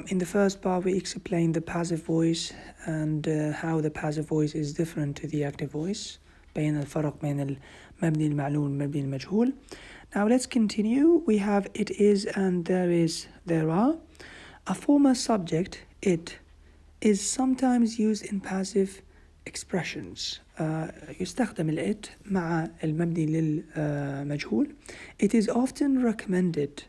In the first part, we explained the passive voice and how the passive voice is different to the active voice. بين الفرق بين المبني المعلوم والمبني المجهول. Now let's continue. We have it is and there is, there are. A former subject, it, is sometimes used in passive expressions. يستخدم it مع المبني للمجهول. It is often recommended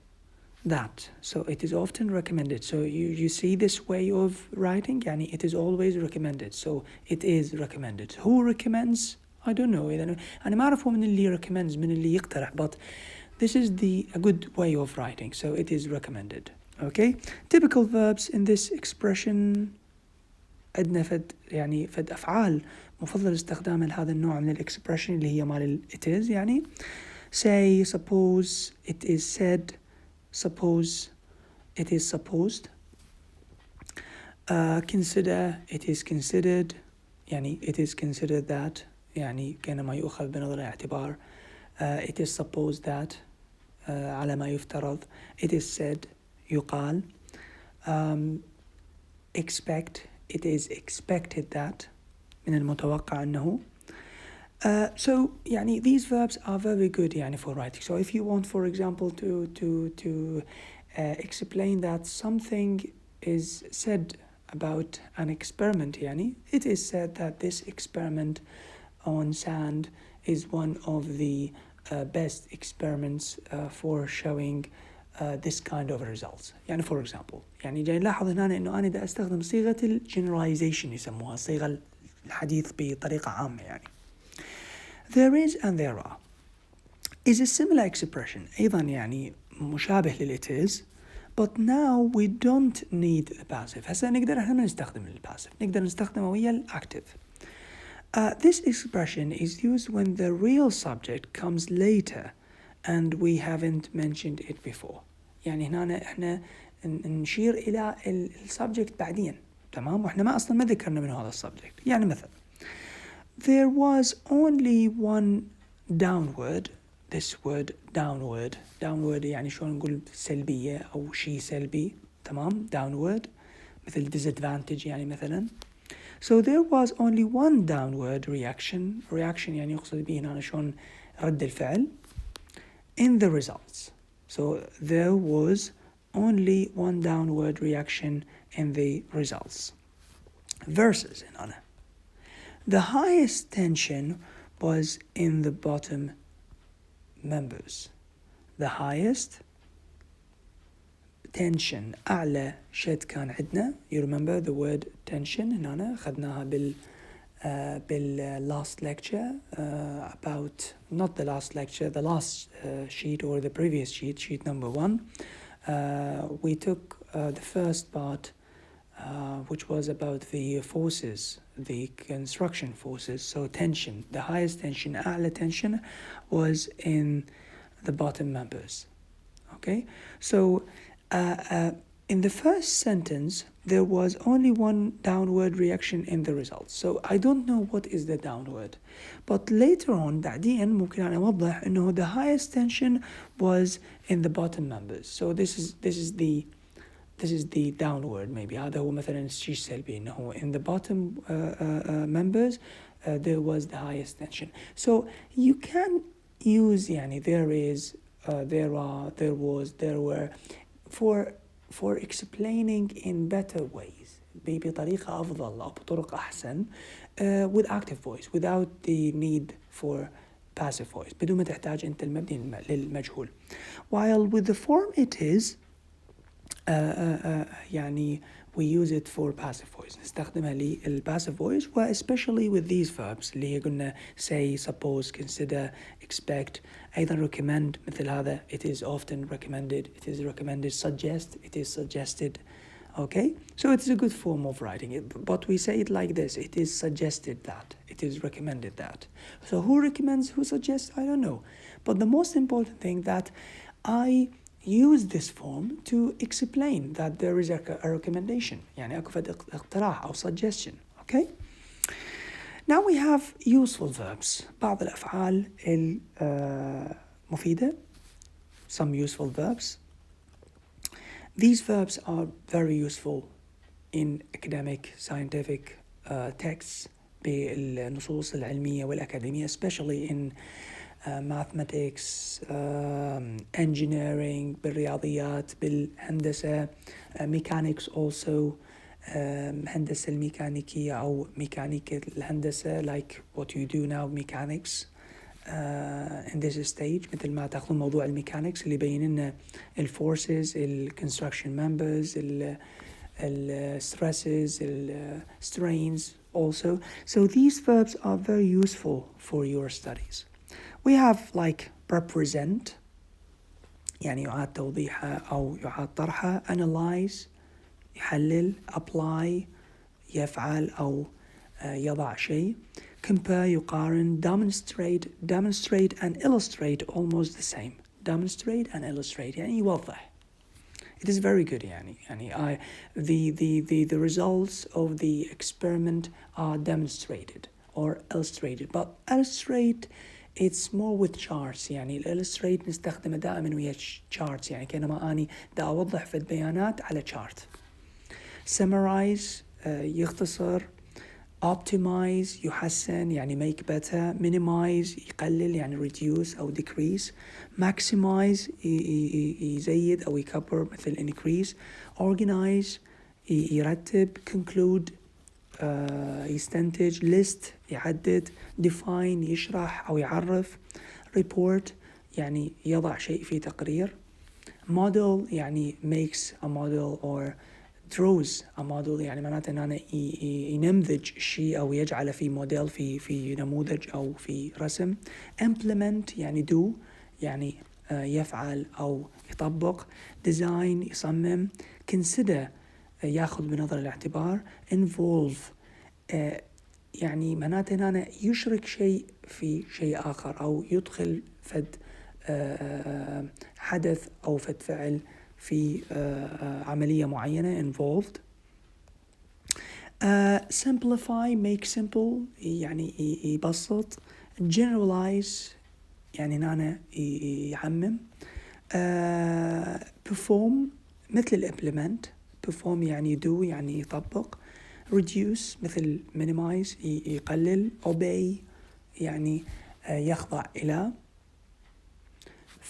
that. So it is often recommended. So you see this way of writing. يعني it is always recommended. So it is recommended. Who recommends? I don't know. أنا ما أعرف هو من اللي recommends من اللي يقترح. But this is a good way of writing. So it is recommended. Okay. Typical verbs in this expression. عندنا فد أفعال مفضل استخدامها لهذا النوع من الexpression اللي هي مال it is يعني. Say, suppose, it is said, suppose, it is supposed. Consider, it is considered, يعني it is considered that, يعني كأنما يؤخذ بنظر الاعتبار. It is supposed that, على ما يفترض. It is said, يقال. Expect, it is expected that, من المتوقع أنه. So يعني these verbs are very good يعني for writing. So if you want, for example, to explain that something is said about an experiment يعني, it is said that this experiment on sand is one of the best experiments for showing this kind of results. يعني for example يعني جاي نلاحظ هنا إنه أنا دا أستخدم صيغة generalization يسموها صيغة الحديث بطريقة عامة يعني. There is and there are is a similar expression. أيضا يعني مشابه لل it is, but now we don't need the passive. هسا نقدر احنا نستخدم ال passive. نقدر نستخدمه ويا ال active. This expression is used when the real subject comes later and we haven't mentioned it before. يعني هنا احنا نشير إلى ال subject بعدين. تمام؟ واحنا ما أصلا ما ذكرنا من هذا subject. يعني مثلا there was only one downward. This word downward يعني شلون نقول سلبية أو شيء سلبي. تمام؟ downward مثل disadvantage يعني مثلا. So there was only one downward reaction يعني يقصد به هنا شلون رد الفعل in the results. So there was only one downward reaction in the results. Verses هنا. The highest tension was in the bottom members. The highest tension أعلى شد كان عندنا. You remember the word tension هنا أخذناها بال last lecture about not the last lecture, the last sheet or the previous sheet number 1. We took the first part which was about the forces, the construction forces. So tension, the highest tension, أعلى tension was in the bottom members. Okay, so in the first sentence there was only one downward reaction in the results. So I don't know what is the downward, but later on بعدين ممكن أنا أوضح إنه the highest tension was in the bottom members. So this is the downward maybe. هذا هو مثلا الشيء السلبي إنه in the bottom members there was the highest tension. So you can use يعني there is, there are, there was, there were for explaining in better ways بطريقة أفضل أو بطرق أحسن with active voice without the need for passive voice بدون ما تحتاج أنت المبني للمجهول. While with the form it is يعني we use it for passive voice. نستخدمها لل passive voice especially with these verbs اللي هي قلنا say, suppose, consider, expect. أيضا recommend مثل هذا it is often recommended, it is recommended, suggest, it is suggested. Okay, so it is a good form of writing it, but we say it like this: it is suggested that, it is recommended that. So who recommends, who suggests, I don't know, but the most important thing that I use this form to explain that there is a recommendation يعني أكو فد اقتراح أو suggestion. Okay, now we have useful verbs. بعض الأفعال المفيدة, some useful verbs. These verbs are very useful in academic scientific texts بالنصوص العلمية والأكاديمية, especially in mathematics, engineering, بالرياضيات, بالهندسة, mechanics also, هندسة الميكانيكية أو ميكانيكا الهندسة, like what you do now mechanics in this stage. مثل ما تاخذون موضوع الميكانيكس اللي يبين لنا الفورسز, الكونستراكشن ممبرز, stresses, strains also. So these verbs are very useful for your studies. We have like represent, يعني يعاد توضيحها أو يعاد طرحها, analyze, يحلل, apply, يفعل أو يضع شيء, compare, يقارن, demonstrate and illustrate, almost the same. Demonstrate and illustrate, يعني يوضح. It is very good, يعني the results of the experiment are demonstrated or illustrated, but illustrate it's more with charts. يعني illustrate نستخدمه دائما ويا charts, يعني كأنما أني دا أوضح في البيانات على chart. Summarize, يختصر. Optimize, يحسن, يعني make better. Minimize, يقلل, يعني reduce أو decrease. Maximize, يزيد أو يكبر, مثل increase. Organize, يرتب. Conclude, يستنتج. List, يعدد. Define, يشرح أو يعرف. Report, يعني يضع شيء في تقرير. Model, يعني makes a model or draws a model, يعني معناته أن أنا ينمذج شيء أو يجعله في موديل, في نموذج أو في رسم. Implement, يعني do, يعني يفعل أو يطبق. Design, يصمم. Consider, يأخذ بنظر الاعتبار. Involve, يعني معناته أن أنا يشرك شيء في شيء آخر أو يدخل فد حدث أو فد فعل في عملية معينة, involved. Simplify, make simple, يعني يبسط. Generalize, يعني أنا يعمم. Perform, مثل implement. Perform يعني do, يعني يطبق. Reduce, مثل minimize, يقلل. Obey, يعني يخضع إلى.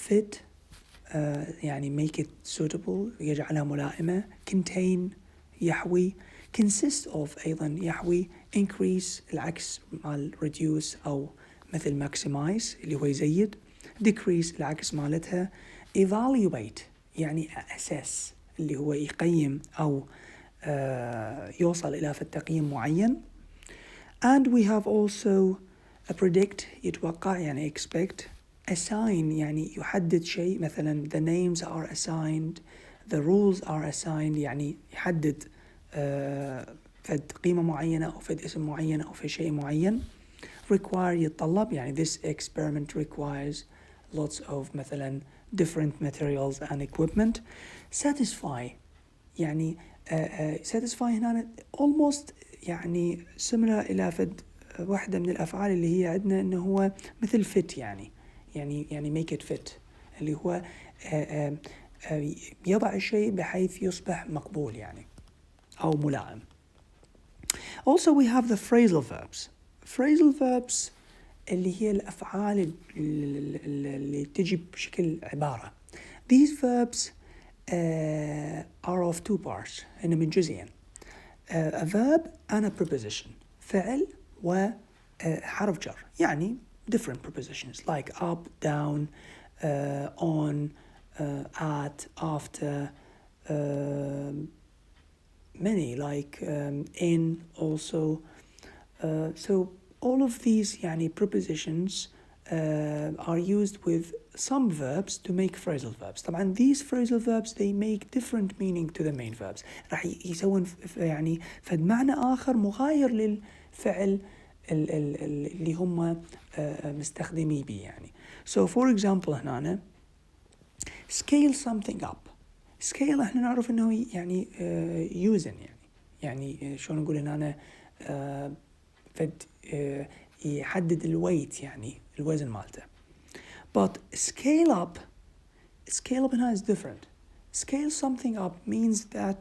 Fit, يعني make it suitable, يجعلها ملائمة. Contain, يحوي. Consist of, أيضا يحوي. Increase, العكس مال reduce أو مثل maximize اللي هو يزيد. Decrease, العكس مالتها. Evaluate, يعني assess اللي هو يقيم أو يوصل إلى تقييم معين. And we have also a predict, يتوقع, يعني expect. Assign, يعني يحدد شيء, مثلا the names are assigned, the rules are assigned, يعني يحدد فد قيمة معينة أو فد اسم معين أو في شيء معين. Require, يتطلب, يعني this experiment requires lots of مثلا different materials and equipment. Satisfy, يعني satisfy هنا almost يعني similar إلى فد واحدة من الأفعال اللي هي عندنا إنه هو مثل fit, يعني make it fit, اللي هو يضع الشيء بحيث يصبح مقبول يعني أو ملائم. Also we have the phrasal verbs. Phrasal verbs اللي هي الأفعال اللي تجي بشكل عبارة. These verbs are of two parts, هن من جزئين. A verb and a preposition, فعل وحرف جر, يعني different prepositions like up, down, on, at, after, many like in also. So all of these يعني prepositions are used with some verbs to make phrasal verbs. طبعا these phrasal verbs they make different meaning to the main verbs. راح يسوون يعني فد معنى آخر مغاير للفعل اللي هم مستخدمي به يعني. So for example هنا scale something up. scale احنا نعرف انه يعني يوزن, يعني شلون نقول هنا فد يحدد الويت, يعني الوزن مالته. But scale up هنا is different. Scale something up means that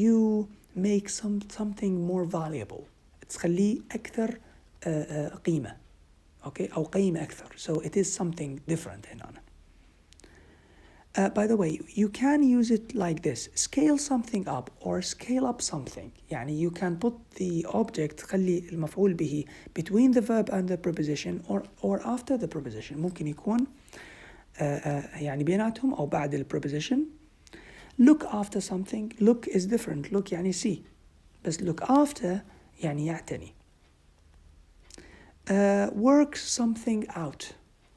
you make something more valuable. تخليه أكثر قيمة. Okay, أو قيمة أكثر. So it is something different هنا. By the way, you can use it like this: scale something up or scale up something. يعني you can put the object خلي المفعول به between the verb and the preposition or after the preposition. ممكن يكون يعني بيناتهم أو بعد ال preposition. Look after something. Look is different. Look يعني see. بس look after يعني يعتني. Work something out.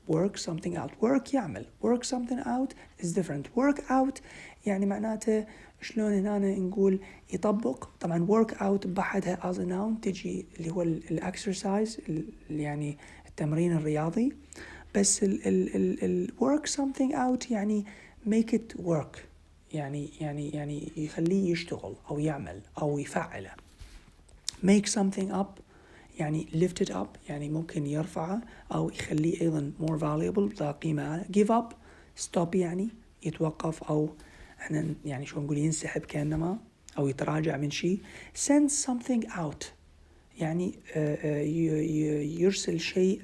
Work something out. Work يعمل. Work something out is different. Work out يعني معناته شلون هنا نقول يطبق. طبعا work out بحدها as a noun تجي اللي هو الexercise يعني التمرين الرياضي. بس ال work something out يعني make it work. يعني يخليه يشتغل أو يعمل أو يفعله. Make something up يعني lift it up يعني ممكن يرفعه أو يخليه أيضا more valuable ذا قيمة. Give up stop يعني يتوقف أو احنا يعني شو نقول ينسحب كأنما أو يتراجع من شيء. Send something out يعني يرسل شيء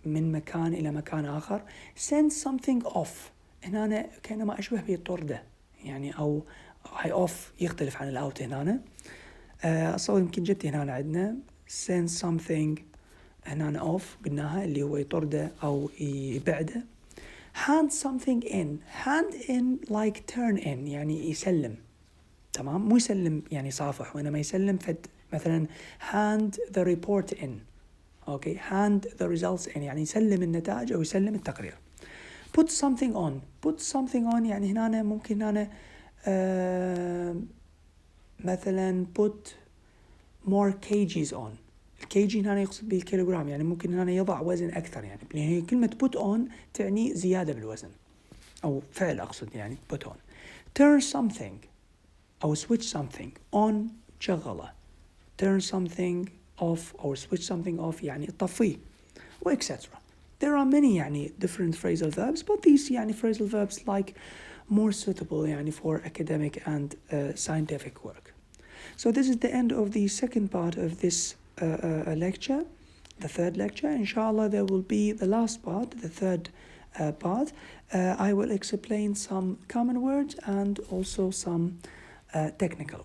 من مكان إلى مكان آخر. Send something off هنا كأنما أشبه بالطردة يعني أو هاي off يختلف عن الأوت هنا. أصلا يمكن جت هنا عندنا send something هنا off قلناها اللي هو يطرده أو يبعده. hand something in. hand in like turn in يعني يسلم. تمام مو يسلم يعني صافح وإنما يسلم فد مثلا hand the report in. okay hand the results in يعني يسلم النتائج أو يسلم التقرير. put something on. put something on يعني هنا ممكن هنا مثلا put more kgs on. الكيجي هنا يقصد به الكيلوغرام يعني ممكن هنا يضع وزن أكثر يعني كلمة put on تعني زيادة بالوزن أو فعل أقصد يعني put on. turn something أو switch something on شغله. turn something off أو switch something off يعني طفيه و etc. There are many يعني different phrasal verbs but these يعني phrasal verbs like more suitable يعني for academic and scientific work. So this is the end of the second part of this lecture, the third lecture. Inshallah, there will be the last part, the third part. I will explain some common words and also some technical